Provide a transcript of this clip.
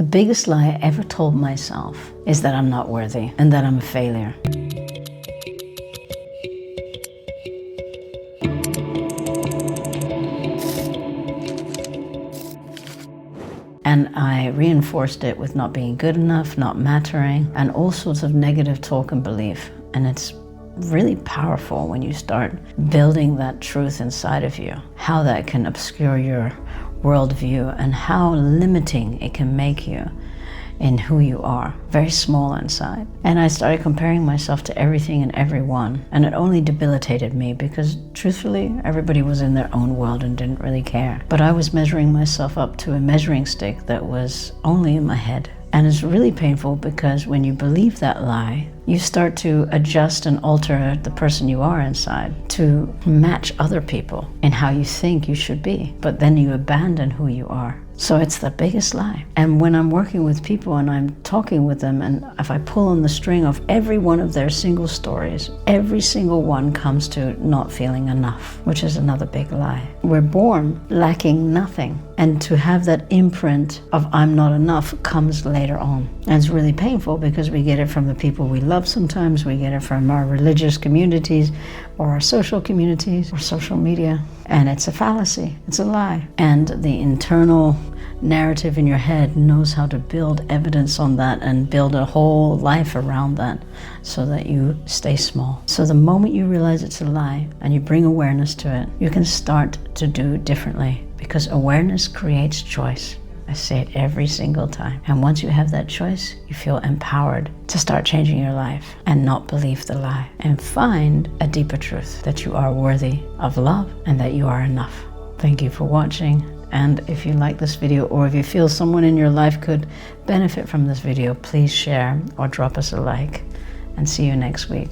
The biggest lie I ever told myself is that I'm not worthy and that I'm a failure. And I reinforced it with not being good enough, not mattering, and all sorts of negative talk and belief. And it's really powerful when you start building that truth inside of you, how that can obscure your worldview and how limiting it can make you in who you are, very small inside. And I started comparing myself to everything and everyone, and it only debilitated me because truthfully, everybody was in their own world and didn't really care. But I was measuring myself up to a measuring stick that was only in my head. And it's really painful because when you believe that lie, you start to adjust and alter the person you are inside to match other people in how you think you should be. But then you abandon who you are. So it's the biggest lie. And when I'm working with people and I'm talking with them, and if I pull on the string of every one of their single stories, every single one comes to not feeling enough, which is another big lie. We're born lacking nothing. And to have that imprint of I'm not enough comes later on. And it's really painful because we get it from the people we love sometimes, we get it from our religious communities or our social communities or social media. And it's a fallacy, it's a lie. And the internal narrative in your head knows how to build evidence on that and build a whole life around that so that you stay small. So the moment you realize it's a lie and you bring awareness to it, you can start to do differently because awareness creates choice. I say it every single time. And once you have that choice, you feel empowered to start changing your life and not believe the lie and find a deeper truth that you are worthy of love and that you are enough. Thank you for watching. And if you like this video or if you feel someone in your life could benefit from this video, please share or drop us a like, and see you next week.